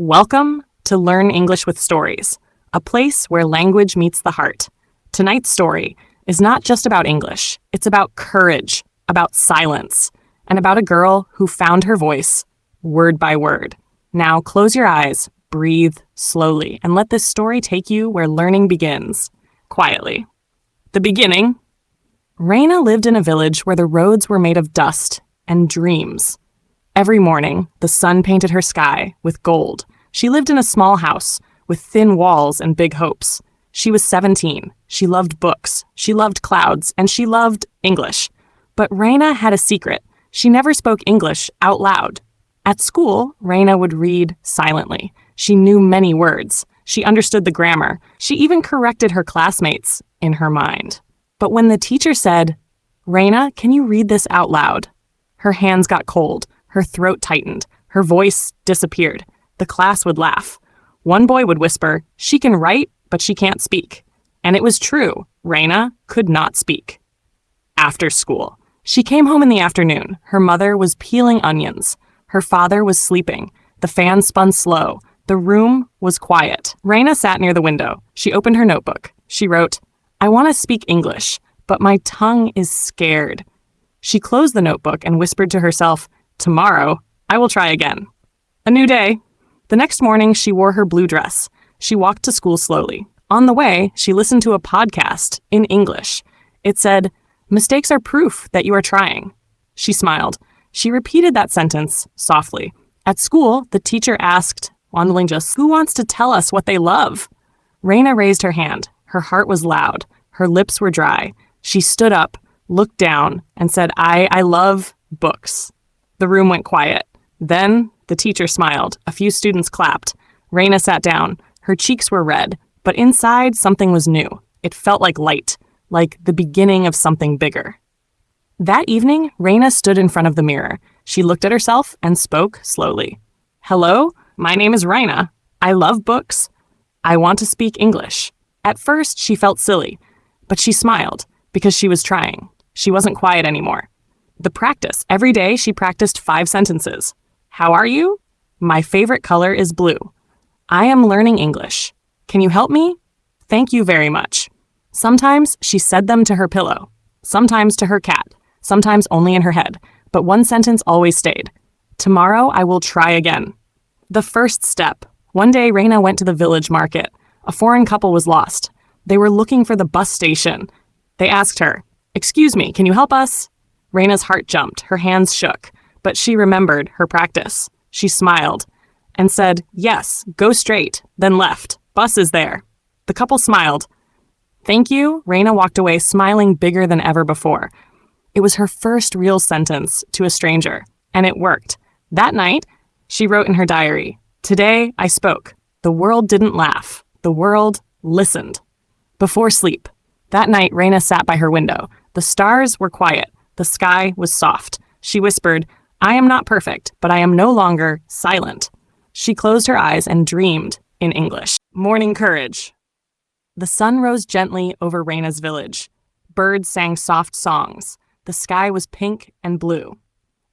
Welcome to Learn English with Stories, a place where language meets the heart. Tonight's story is not just about English, it's about courage, about silence, and about a girl who found her voice word by word. Now close your eyes, breathe slowly, and let this story take you where learning begins, quietly. The beginning. Raina lived in a village where the roads were made of dust and dreams. Every morning, the sun painted her sky with gold. She lived in a small house with thin walls and big hopes. She was 17. She loved books. She loved clouds, and she loved English. But Raina had a secret. She never spoke English out loud. At school, Raina would read silently. She knew many words. She understood the grammar. She even corrected her classmates in her mind. But when the teacher said, "Raina, can you read this out loud?" her hands got cold. Her throat tightened. Her voice disappeared. The class would laugh. One boy would whisper, "She can write, but she can't speak." And it was true. Raina could not speak. After school. She came home in the afternoon. Her mother was peeling onions. Her father was sleeping. The fan spun slow. The room was quiet. Raina sat near the window. She opened her notebook. She wrote, "I want to speak English, but my tongue is scared." She closed the notebook and whispered to herself, "Tomorrow, I will try again." A new day. The next morning, she wore her blue dress. She walked to school slowly. On the way, she listened to a podcast in English. It said, "Mistakes are proof that you are trying." She smiled. She repeated that sentence softly. At school, the teacher asked, just, "Who wants to tell us what they love?" Raina raised her hand. Her heart was loud. Her lips were dry. She stood up, looked down, and said, I love books." The room went quiet. Then the teacher smiled. A few students clapped. Raina sat down. Her cheeks were red, but inside something was new. It felt like light, like the beginning of something bigger. That evening, Raina stood in front of the mirror. She looked at herself and spoke slowly. "Hello, my name is Raina. I love books. I want to speak English." At first, she felt silly, but she smiled because she was trying. She wasn't quiet anymore. The practice. Every day, she practiced 5 sentences. "How are you? My favorite color is blue. I am learning English. Can you help me? Thank you very much." Sometimes she said them to her pillow, sometimes to her cat, sometimes only in her head, but one sentence always stayed. "Tomorrow, I will try again." The first step. One day, Raina went to the village market. A foreign couple was lost. They were looking for the bus station. They asked her, "Excuse me, can you help us?" Raina's heart jumped. Her hands shook. But she remembered her practice. She smiled and said, "Yes, go straight, then left. Bus is there." The couple smiled. "Thank you." Raina walked away, smiling bigger than ever before. It was her first real sentence to a stranger, and it worked. That night, she wrote in her diary, "Today I spoke. The world didn't laugh. The world listened." Before sleep. That night, Raina sat by her window. The stars were quiet. The sky was soft. She whispered, "I am not perfect, but I am no longer silent." She closed her eyes and dreamed in English. Morning courage. The sun rose gently over Raina's village. Birds sang soft songs. The sky was pink and blue.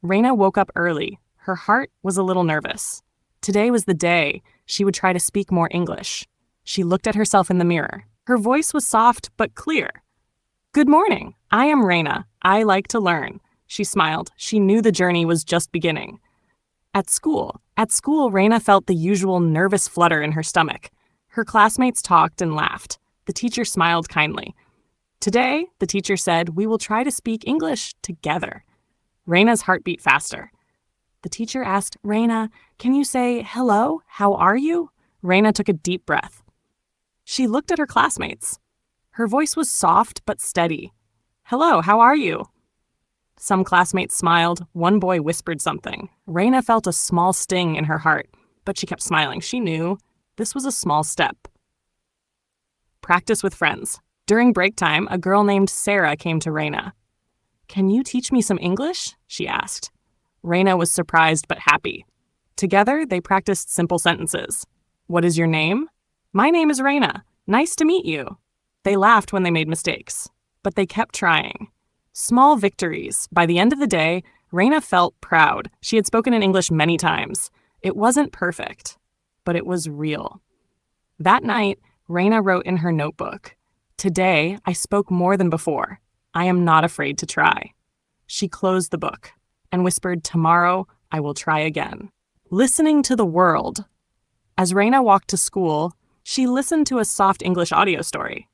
Raina woke up early. Her heart was a little nervous. Today was the day she would try to speak more English. She looked at herself in the mirror. Her voice was soft but clear. "Good morning. I am Raina. I like to learn." She smiled. She knew the journey was just beginning. At school, Raina felt the usual nervous flutter in her stomach. Her classmates talked and laughed. The teacher smiled kindly. Today, the teacher said, "We will try to speak English together." Raina's heart beat faster. The teacher asked, "Raina, can you say, 'Hello, how are you?'" Raina took a deep breath. She looked at her classmates. Her voice was soft but steady. "Hello, how are you?" Some classmates smiled. One boy whispered something. Raina felt a small sting in her heart, but she kept smiling. She knew this was a small step. Practice with friends. During break time, a girl named Sarah came to Raina. "Can you teach me some English?" she asked. Raina was surprised but happy. Together, they practiced simple sentences. "What is your name?" "My name is Raina. Nice to meet you." They laughed when they made mistakes, but they kept trying. Small victories. By the end of the day, Raina felt proud. She had spoken in English many times. It wasn't perfect, but it was real. That night, Raina wrote in her notebook, "Today, I spoke more than before. I am not afraid to try." She closed the book and whispered, "Tomorrow, I will try again." Listening to the world. As Raina walked to school, she listened to a soft English audio story.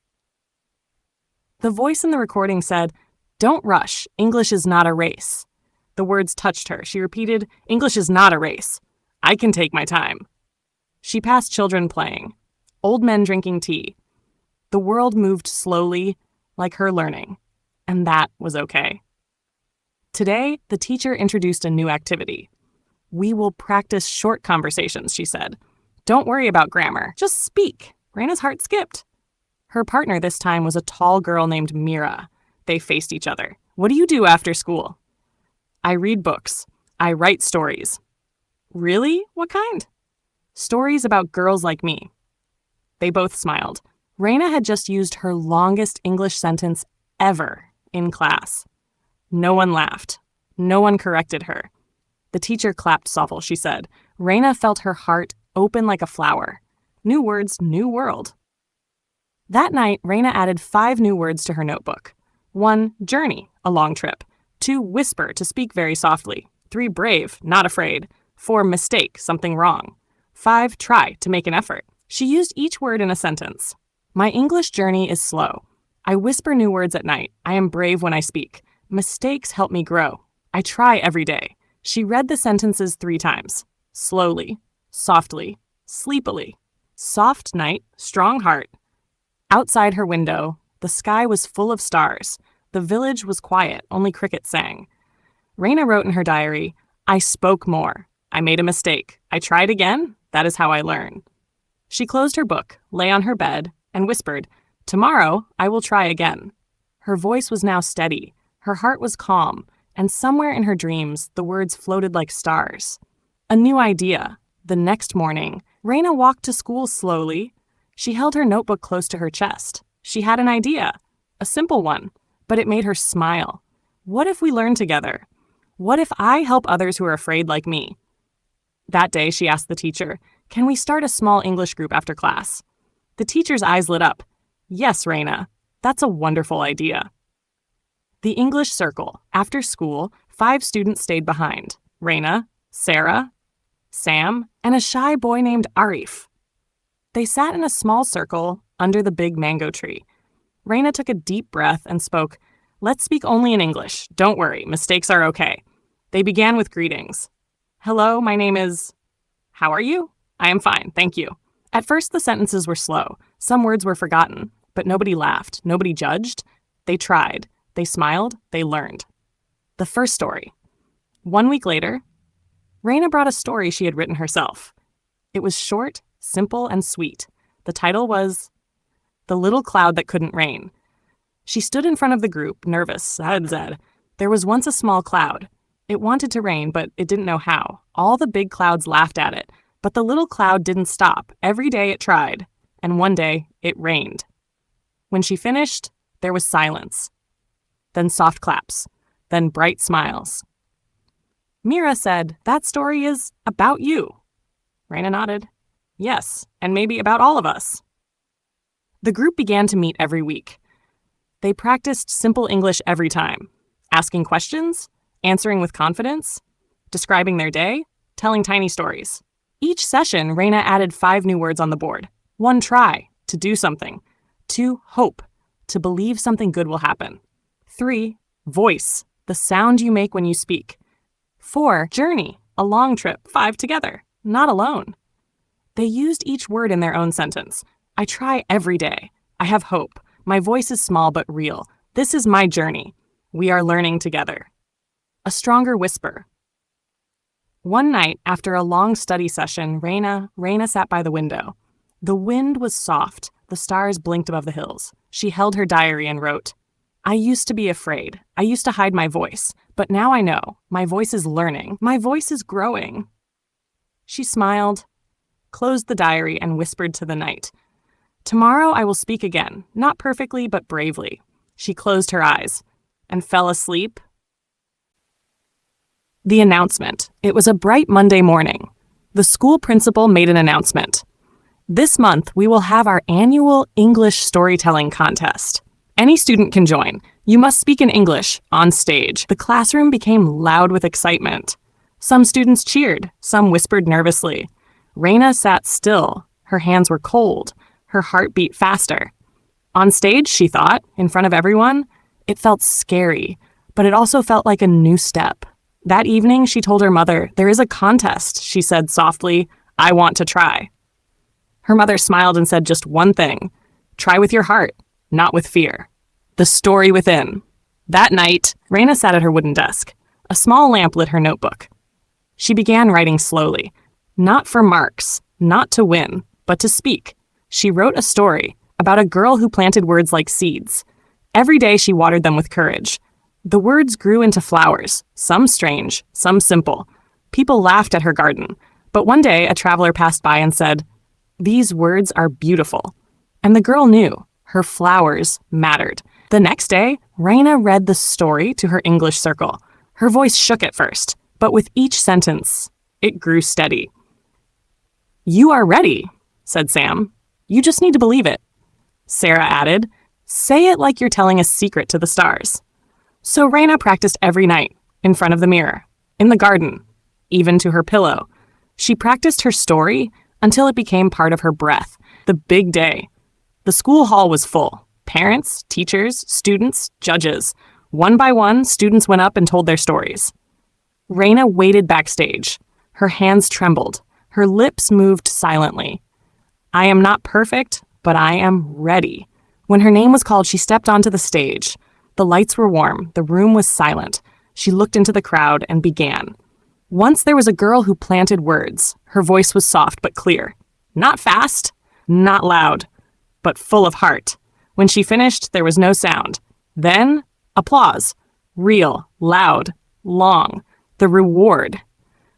The voice in the recording said, "Don't rush. English is not a race." The words touched her. She repeated, "English is not a race. I can take my time." She passed children playing, old men drinking tea. The world moved slowly, like her learning, and that was okay. Today, the teacher introduced a new activity. "We will practice short conversations," she said. "Don't worry about grammar. Just speak." Raina's heart skipped. Her partner this time was a tall girl named Mira. They faced each other. "What do you do after school?" "I read books. I write stories." "Really? What kind?" "Stories about girls like me." They both smiled. Raina had just used her longest English sentence ever in class. No one laughed. No one corrected her. The teacher clapped softly. She said. Raina felt her heart open like a flower. New words, new world. That night, Raina added 5 new words to her notebook. 1, journey, a long trip. 2, whisper, to speak very softly. 3, brave, not afraid. 4, mistake, something wrong. 5, try, to make an effort. She used each word in a sentence. My English journey is slow. I whisper new words at night. I am brave when I speak. Mistakes help me grow. I try every day. She read the sentences 3 times. Slowly, softly, sleepily. Soft night, strong heart. Outside her window, the sky was full of stars. The village was quiet, only crickets sang. Raina wrote in her diary, I spoke more. I made a mistake. I tried again. That is how I learn. She closed her book, lay on her bed, and whispered, Tomorrow, I will try again. Her voice was now steady. Her heart was calm, and somewhere in her dreams, the words floated like stars. A new idea. The next morning, Raina walked to school slowly. She held her notebook close to her chest. She had an idea, a simple one, but it made her smile. What if we learn together? What if I help others who are afraid like me? That day, she asked the teacher, Can we start a small English group after class? The teacher's eyes lit up. Yes, Raina, that's a wonderful idea. The English Circle. After school, 5 students stayed behind. Raina, Sarah, Sam, and a shy boy named Arif. They sat in a small circle under the big mango tree. Raina took a deep breath and spoke, Let's speak only in English. Don't worry, mistakes are okay. They began with greetings. Hello, my name is... How are you? I am fine, thank you. At first, the sentences were slow. Some words were forgotten, but nobody laughed, nobody judged. They tried, they smiled, they learned. The first story. 1 week later, Raina brought a story she had written herself. It was short, simple, and sweet. The title was The Little Cloud That Couldn't Rain. She stood in front of the group, nervous. There was once a small cloud. It wanted to rain, but it didn't know how. All the big clouds laughed at it, but the little cloud didn't stop. Every day it tried, and one day it rained. When she finished, there was silence. Then soft claps. Then bright smiles. Mira said, That story is about you. Raina nodded. Yes, and maybe about all of us. The group began to meet every week. They practiced simple English every time, asking questions, answering with confidence, describing their day, telling tiny stories. Each session, Raina added 5 new words on the board. 1, try, to do something. 2, hope, to believe something good will happen. 3, voice, the sound you make when you speak. 4, journey, a long trip. 5, together, not alone. They used each word in their own sentence. I try every day. I have hope. My voice is small but real. This is my journey. We are learning together. A stronger whisper. One night, after a long study session, Raina sat by the window. The wind was soft. The stars blinked above the hills. She held her diary and wrote, I used to be afraid. I used to hide my voice. But now I know. My voice is learning. My voice is growing. She smiled, closed the diary, and whispered to the night, Tomorrow I will speak again, not perfectly, but bravely. She closed her eyes and fell asleep. The announcement. It was a bright Monday morning. the school principal made an announcement. This month, we will have our annual English storytelling contest. Any student can join. You must speak in English on stage. The classroom became loud with excitement. Some students cheered, some whispered nervously. Raina sat still. Her hands were cold. Her heart beat faster. On stage, she thought, in front of everyone, it felt scary, but it also felt like a new step. That evening, she told her mother, "There is a contest," she said softly. "I want to try." Her mother smiled and said just one thing: try with your heart, not with fear. The story within. That night, Raina sat at her wooden desk. A small lamp lit her notebook. She began writing slowly, not for marks, not to win, but to speak. She wrote a story about a girl who planted words like seeds. Every day she watered them with courage. The words grew into flowers, some strange, some simple. People laughed at her garden, but one day a traveler passed by and said, "These words are beautiful." And the girl knew her flowers mattered. The next day, Raina read the story to her English circle. Her voice shook at first, but with each sentence, it grew steady. "You are ready," said Sam. "You just need to believe it." Sarah added, "Say it like you're telling a secret to the stars." So Raina practiced every night, in front of the mirror, in the garden, even to her pillow. She practiced her story until it became part of her breath. The big day. The school hall was full. Parents, teachers, students, judges. One by one, students went up and told their stories. Raina waited backstage. Her hands trembled. Her lips moved silently. "I am not perfect, but I am ready." When her name was called, she stepped onto the stage. The lights were warm. The room was silent. She looked into the crowd and began. Once there was a girl who planted words. Her voice was soft but clear. Not fast, not loud, but full of heart. When she finished, there was no sound. Then, applause. Real, loud, long. The reward.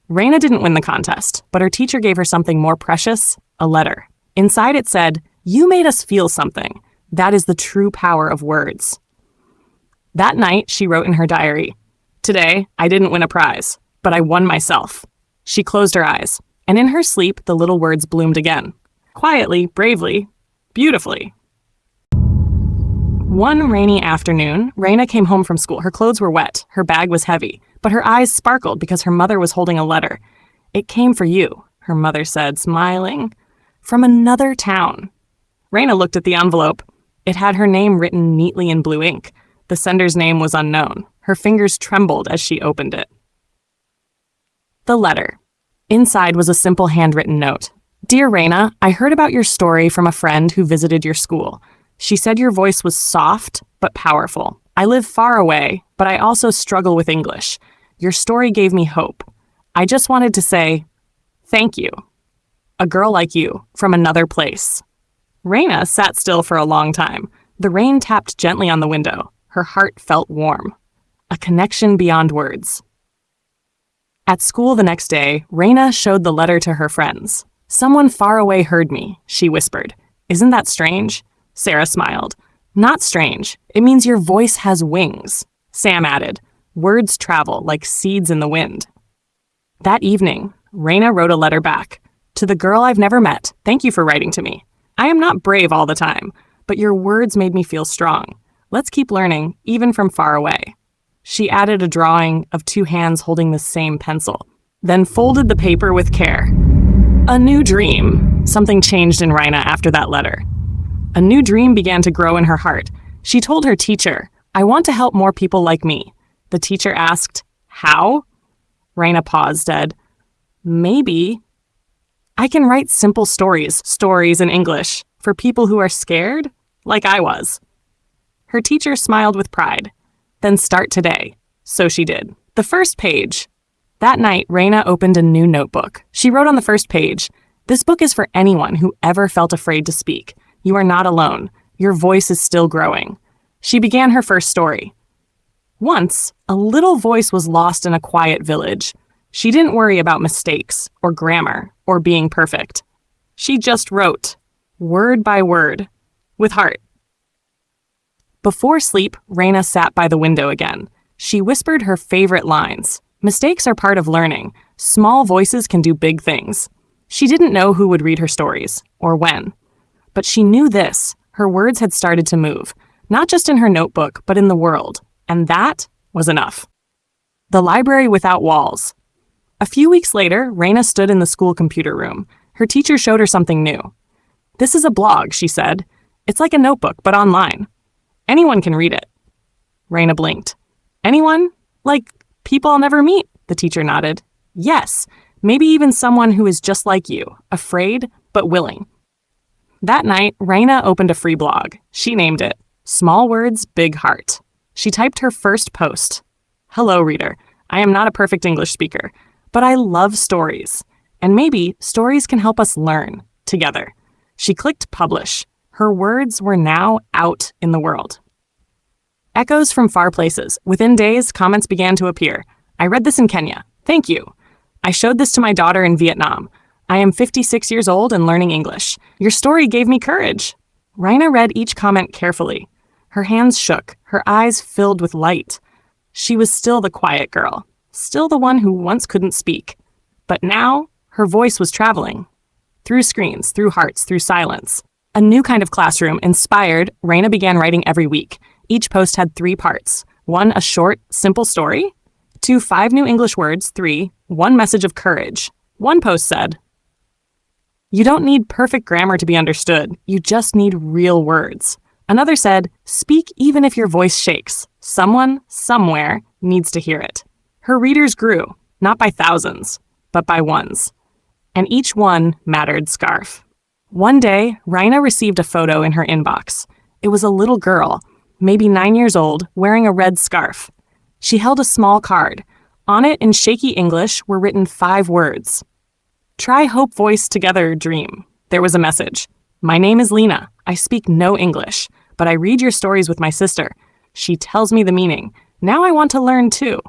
Raina didn't win the contest, but her teacher gave her something more precious, a letter. Inside it said, "You made us feel something. That is the true power of words." That night, she wrote in her diary, "Today, I didn't win a prize, but I won myself." She closed her eyes, and in her sleep, the little words bloomed again. Quietly, bravely, beautifully. One rainy afternoon, Raina came home from school. Her clothes were wet, her bag was heavy, but her eyes sparkled because her mother was holding a letter. "It came for you," her mother said, smiling. "From another town." Raina looked at the envelope. It had her name written neatly in blue ink. The sender's name was unknown. Her fingers trembled as she opened it. The letter. Inside was a simple handwritten note. "Dear Raina, I heard about your story from a friend who visited your school. She said your voice was soft but powerful. I live far away, but I also struggle with English. Your story gave me hope. I just wanted to say, thank you. A girl like you, from another place." Raina sat still for a long time. The rain tapped gently on the window. Her heart felt warm. A connection beyond words. At school the next day, Raina showed the letter to her friends. "Someone far away heard me," she whispered. "Isn't that strange?" Sarah smiled. "Not strange. It means your voice has wings." Sam added, "Words travel like seeds in the wind." That evening, Raina wrote a letter back. "To the girl I've never met, thank you for writing to me. I am not brave all the time, but your words made me feel strong. Let's keep learning, even from far away." She added a drawing of two hands holding the same pencil, then folded the paper with care. A new dream. Something changed in Raina after that letter. A new dream began to grow in her heart. She told her teacher, "I want to help more people like me." The teacher asked, "How?" Raina paused, said, "Maybe I can write simple stories in English, for people who are scared, like I was." Her teacher smiled with pride. "Then start today." So she did. The first page. That night, Raina opened a new notebook. She wrote on the first page, "This book is for anyone who ever felt afraid to speak. You are not alone. Your voice is still growing." She began her first story. Once, a little voice was lost in a quiet village. She didn't worry about mistakes or grammar or being perfect. She just wrote, word by word, with heart. Before sleep, Raina sat by the window again. She whispered her favorite lines. Mistakes are part of learning. Small voices can do big things. She didn't know who would read her stories, or when. But she knew this: her words had started to move, not just in her notebook, but in the world. And that was enough. The library without walls. A few weeks later, Raina stood in the school computer room. Her teacher showed her something new. "This is a blog," she said. "It's like a notebook, but online. Anyone can read it." Raina blinked. "Anyone? Like people I'll never meet?" The teacher nodded. "Yes, maybe even someone who is just like you, afraid but willing." That night, Raina opened a free blog. She named it Small Words, Big Heart. She typed her first post. "Hello, reader. I am not a perfect English speaker, but I love stories. And maybe stories can help us learn together." She clicked publish. Her words were now out in the world. Echoes from far places. Within days, comments began to appear. "I read this in Kenya. Thank you. I showed this to my daughter in Vietnam. I am 56 years old and learning English. Your story gave me courage." Raina read each comment carefully. Her hands shook, her eyes filled with light. She was still the quiet girl, still the one who once couldn't speak. But now, her voice was traveling. Through screens, through hearts, through silence. A new kind of classroom, inspired, Raina began writing every week. Each post had 3 parts. 1, a short, simple story. 2, 5 new English words. 3, 1 message of courage. One post said, "You don't need perfect grammar to be understood. You just need real words." Another said, "Speak even if your voice shakes. Someone, somewhere, needs to hear it." Her readers grew, not by thousands, but by ones. And each one mattered scarf. One day, Raina received a photo in her inbox. It was a little girl, maybe 9 years old, wearing a red scarf. She held a small card. On it, in shaky English, were written 5 words. "Try Hope Voice Together Dream." There was a message. "My name is Lena. I speak no English, but I read your stories with my sister. She tells me the meaning. Now I want to learn too."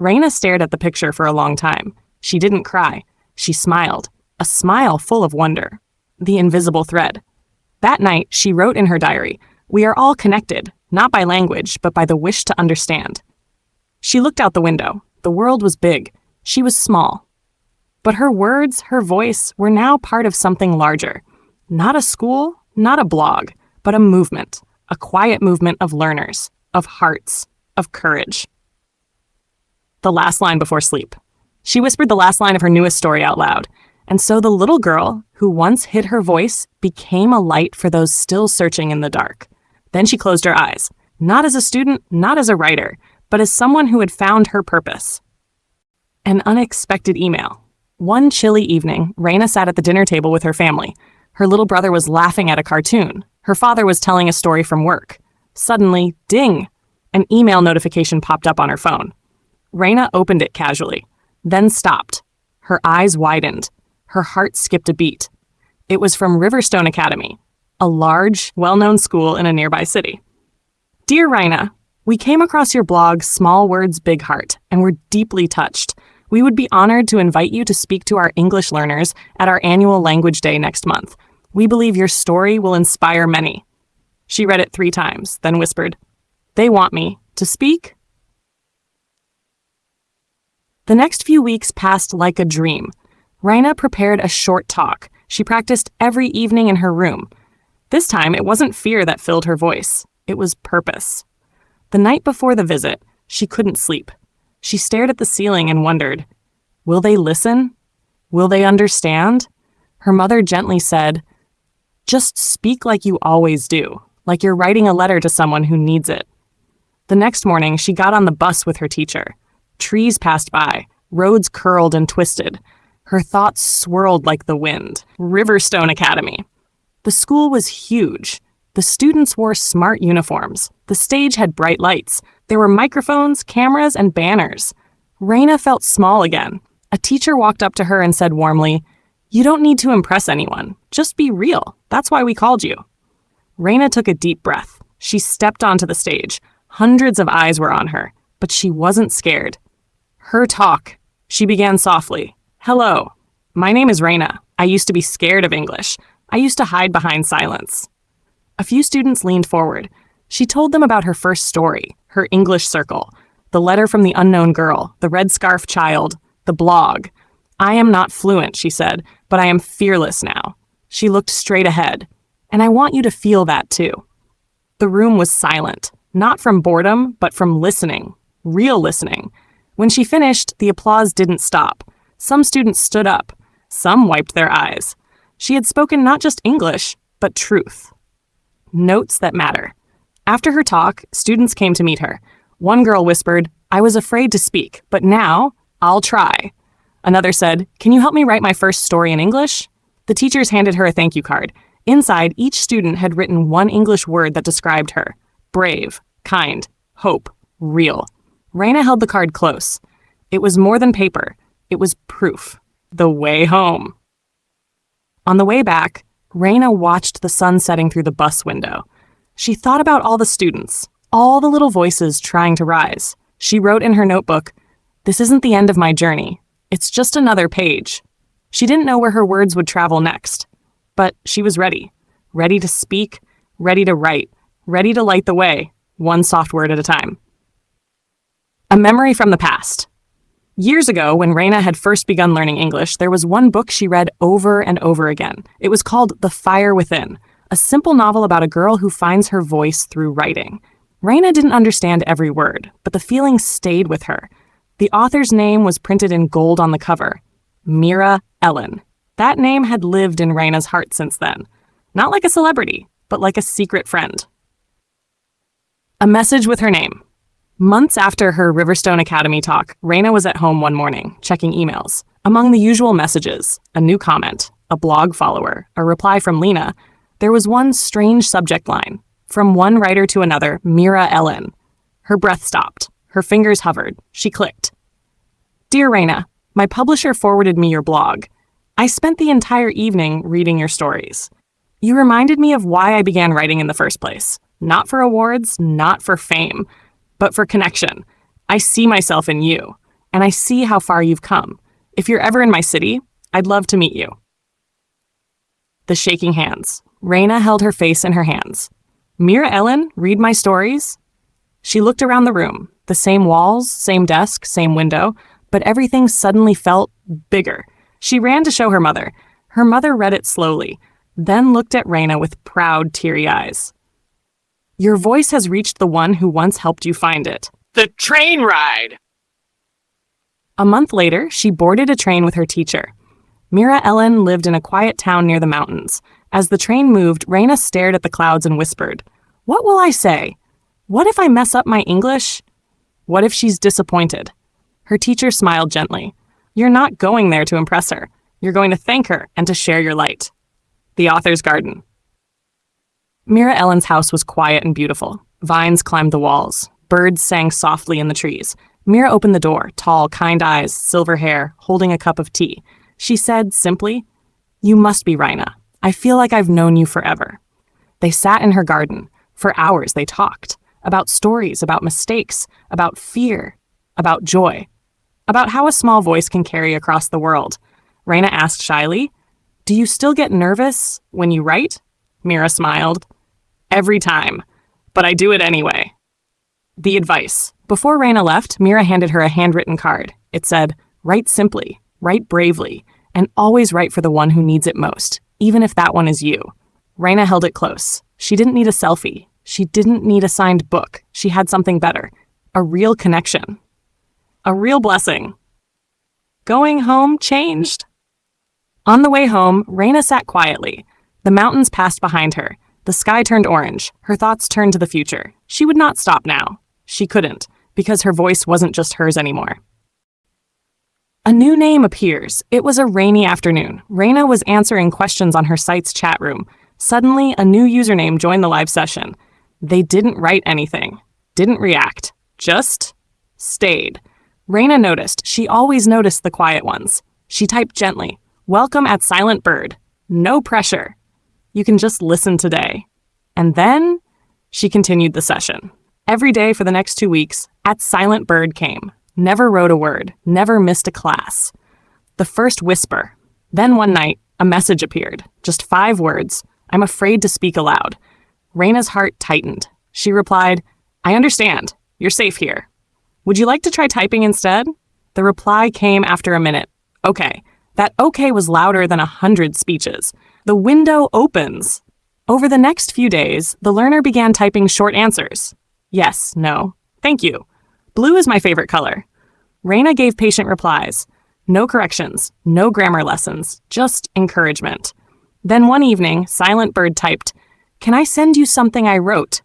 Raina stared at the picture for a long time. She didn't cry. She smiled, a smile full of wonder. The invisible thread. That night, she wrote in her diary, "We are all connected, not by language, but by the wish to understand." She looked out the window. The world was big. She was small. But her words, her voice, were now part of something larger. Not a school, not a blog, but a movement. A quiet movement of learners, of hearts, of courage. The last line before sleep. She whispered the last line of her newest story out loud. And so the little girl, who once hid her voice, became a light for those still searching in the dark. Then she closed her eyes, not as a student, not as a writer, but as someone who had found her purpose. An unexpected email. One chilly evening, Raina sat at the dinner table with her family. Her little brother was laughing at a cartoon. Her father was telling a story from work. Suddenly, ding! An email notification popped up on her phone. Raina opened it casually, then stopped. Her eyes widened. Her heart skipped a beat. It was from Riverstone Academy, a large, well-known school in a nearby city. "Dear Raina, we came across your blog, Small Words, Big Heart, and were deeply touched. We would be honored to invite you to speak to our English learners at our annual Language Day next month. We believe your story will inspire many." She read it 3 times, then whispered, "They want me to speak?" The next few weeks passed like a dream. Raina prepared a short talk. She practiced every evening in her room. This time, it wasn't fear that filled her voice. It was purpose. The night before the visit, she couldn't sleep. She stared at the ceiling and wondered, will they listen? Will they understand? Her mother gently said, "Just speak like you always do, like you're writing a letter to someone who needs it." The next morning, she got on the bus with her teacher. Trees passed by, roads curled and twisted. Her thoughts swirled like the wind. Riverstone Academy. The school was huge. The students wore smart uniforms. The stage had bright lights. There were microphones, cameras, and banners. Raina felt small again. A teacher walked up to her and said warmly, "You don't need to impress anyone. Just be real. That's why we called you." Raina took a deep breath. She stepped onto the stage. Hundreds of eyes were on her, but she wasn't scared. Her talk. She began softly. "Hello. My name is Raina. I used to be scared of English. I used to hide behind silence." A few students leaned forward. She told them about her first story, her English circle. the letter from the unknown girl, the red scarf child, the blog. I am not fluent, she said, but I am fearless now. She looked straight ahead. And I want you to feel that too. The room was silent, not from boredom, but from listening, real listening. When she finished, the applause didn't stop. Some students stood up. Some wiped their eyes. She had spoken not just English, but truth. Notes that matter. After her talk, students came to meet her. One girl whispered, I was afraid to speak, but now I'll try. Another said, can you help me write my first story in English? The teachers handed her a thank you card. Inside, each student had written one English word that described her. Brave, kind, hope, real. Raina held the card close. It was more than paper. It was proof. The way home. On the way back, Raina watched the sun setting through the bus window. She thought about all the students, all the little voices trying to rise. She wrote in her notebook, this isn't the end of my journey. It's just another page. She didn't know where her words would travel next. But she was ready. Ready to speak, ready to write, ready to light the way, one soft word at a time. A memory from the past. Years ago, when Raina had first begun learning English, there was one book she read over and over again. It was called The Fire Within, a simple novel about a girl who finds her voice through writing. Raina didn't understand every word, but the feeling stayed with her. The author's name was printed in gold on the cover. Mira Ellen. That name had lived in Raina's heart since then. Not like a celebrity, but like a secret friend. A message with her name. Months after her Riverstone Academy talk, Raina was at home one morning, checking emails. Among the usual messages, a new comment, a blog follower, a reply from Lena, there was one strange subject line. From one writer to another, Mira Ellen. Her breath stopped. Her fingers hovered. She clicked. Dear Raina, my publisher forwarded me your blog. I spent the entire evening reading your stories. You reminded me of why I began writing in the first place. Not for awards, not for fame, but for connection. I see myself in you, and I see how far you've come. If you're ever in my city, I'd love to meet you. The shaking hands. Raina held her face in her hands. Mira Ellen, read my stories? She looked around the room. The same walls, same desk, same window, but everything suddenly felt bigger. She ran to show her mother. Her mother read it slowly, then looked at Raina with proud, teary eyes. Your voice has reached the one who once helped you find it. The train ride! A month later, she boarded a train with her teacher. Mira Ellen lived in a quiet town near the mountains. As the train moved, Raina stared at the clouds and whispered, what will I say? What if I mess up my English? What if she's disappointed? Her teacher smiled gently. You're not going there to impress her. You're going to thank her and to share your light. The author's garden. Mira Ellen's house was quiet and beautiful. Vines climbed the walls. Birds sang softly in the trees. Mira opened the door, tall, kind eyes, silver hair, holding a cup of tea. She said simply, you must be Raina. I feel like I've known you forever. They sat in her garden. For hours they talked. About stories, about mistakes, about fear, about joy. About how a small voice can carry across the world. Raina asked shyly, do you still get nervous when you write? Mira smiled. Every time. But I do it anyway. The advice. Before Raina left, Mira handed her a handwritten card. It said, write simply, write bravely, and always write for the one who needs it most, even if that one is you. Raina held it close. She didn't need a selfie. She didn't need a signed book. She had something better. A real connection. A real blessing. Going home changed. On the way home, Raina sat quietly. The mountains passed behind her. The sky turned orange. Her thoughts turned to the future. She would not stop now. She couldn't, because her voice wasn't just hers anymore. A new name appears. It was a rainy afternoon. Raina was answering questions on her site's chat room. Suddenly, a new username joined the live session. They didn't write anything, didn't react, just stayed. Raina noticed. She always noticed the quiet ones. She typed gently, welcome at Silent Bird. No pressure. You can just listen today. And then she continued the session. Every day for the next 2 weeks, at Silent Bird came. Never wrote a word, never missed a class. The first whisper. Then one night, a message appeared. Just 5 words. I'm afraid to speak aloud. Raina's heart tightened. She replied, I understand. You're safe here. Would you like to try typing instead? The reply came after a minute. Okay. That okay was louder than 100 speeches. The window opens. Over the next few days, the learner began typing short answers. Yes, no, thank you. Blue is my favorite color. Raina gave patient replies. No corrections, no grammar lessons, just encouragement. Then one evening, Silent Bird typed, "Can I send you something I wrote?"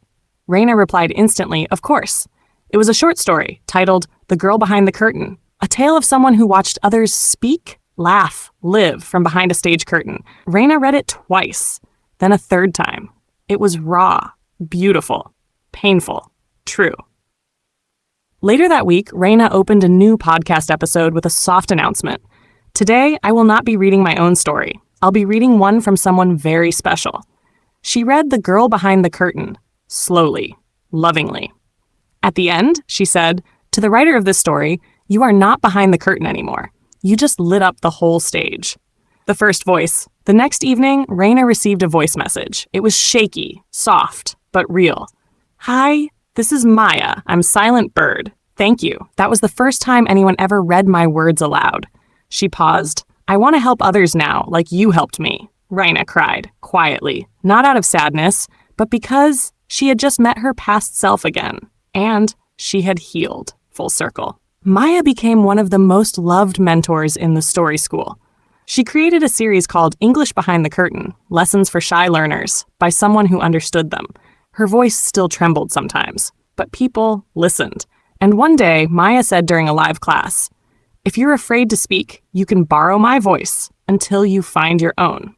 Raina replied instantly, "Of course." It was a short story titled The Girl Behind the Curtain, a tale of someone who watched others speak, laugh, live from behind a stage curtain. Raina read it twice, then a third time. It was raw, beautiful, painful, true. Later that week, Raina opened a new podcast episode with a soft announcement. Today, I will not be reading my own story. I'll be reading one from someone very special. She read The Girl Behind the Curtain, slowly, lovingly. At the end, she said, "To the writer of this story, you are not behind the curtain anymore. You just lit up the whole stage." The first voice. The next evening, Raina received a voice message. It was shaky, soft, but real. "Hi, this is Maya. I'm Silent Bird. Thank you. That was the first time anyone ever read my words aloud." She paused. "I want to help others now, like you helped me," Raina cried, quietly, not out of sadness, but because she had just met her past self again, and she had healed, full circle. Maya became one of the most loved mentors in the story school. She created a series called English Behind the Curtain, Lessons for Shy Learners, by someone who understood them. Her voice still trembled sometimes, but people listened. And one day, Maya said during a live class, "If you're afraid to speak, you can borrow my voice until you find your own."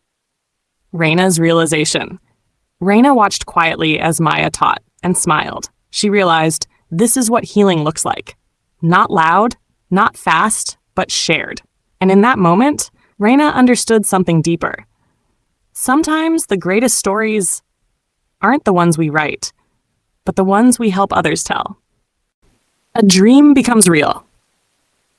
Raina's realization. Raina watched quietly as Maya taught and smiled. She realized this is what healing looks like. Not loud, not fast, but shared. And in that moment, Raina understood something deeper. Sometimes the greatest stories aren't the ones we write, but the ones we help others tell. A dream becomes real.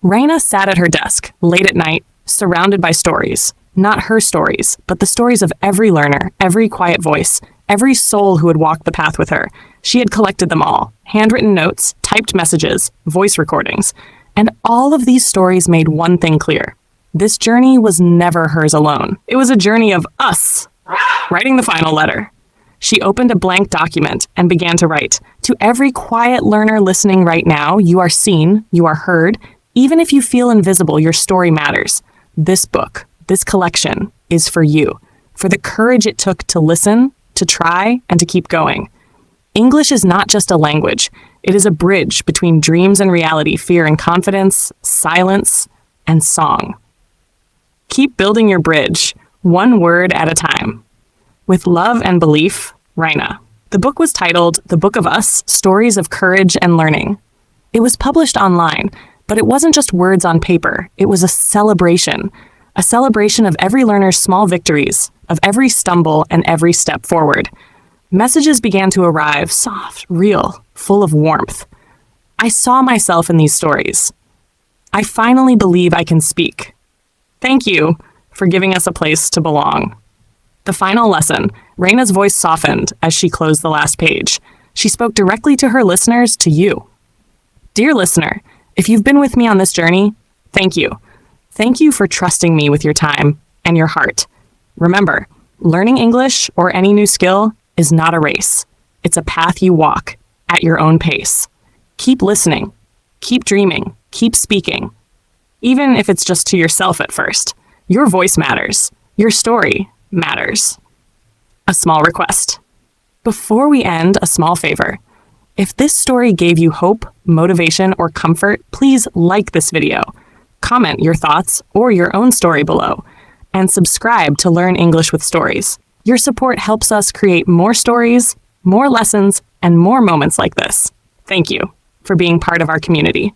Raina sat at her desk, late at night, surrounded by stories. Not her stories, but the stories of every learner, every quiet voice, every soul who had walked the path with her. She had collected them all, handwritten notes, typed messages, voice recordings. And all of these stories made one thing clear. This journey was never hers alone. It was a journey of us, writing the final letter. She opened a blank document and began to write. To every quiet learner listening right now, you are seen, you are heard. Even if you feel invisible, your story matters. This book, this collection, is for you, for the courage it took to listen, to try, and to keep going. English is not just a language. It is a bridge between dreams and reality, fear and confidence, silence and song. Keep building your bridge, one word at a time. With love and belief, Raina. The book was titled The Book of Us, Stories of Courage and Learning. It was published online, but it wasn't just words on paper. It was a celebration of every learner's small victories, of every stumble and every step forward. Messages began to arrive, soft, real, full of warmth. I saw myself in these stories. I finally believe I can speak. Thank you for giving us a place to belong. The final lesson. Raina's voice softened as she closed the last page. She spoke directly to her listeners, to you. Dear listener, if you've been with me on this journey, thank you. Thank you for trusting me with your time and your heart. Remember, learning English or any new skill is not a race. It's a path you walk at your own pace. Keep listening, keep dreaming, keep speaking. Even if it's just to yourself at first. Your voice matters. Your story matters. A small request. Before we end, a small favor. If this story gave you hope, motivation, or comfort, please like this video. Comment your thoughts or your own story below. And subscribe to Learn English with Stories. Your support helps us create more stories, more lessons, and more moments like this. Thank you for being part of our community.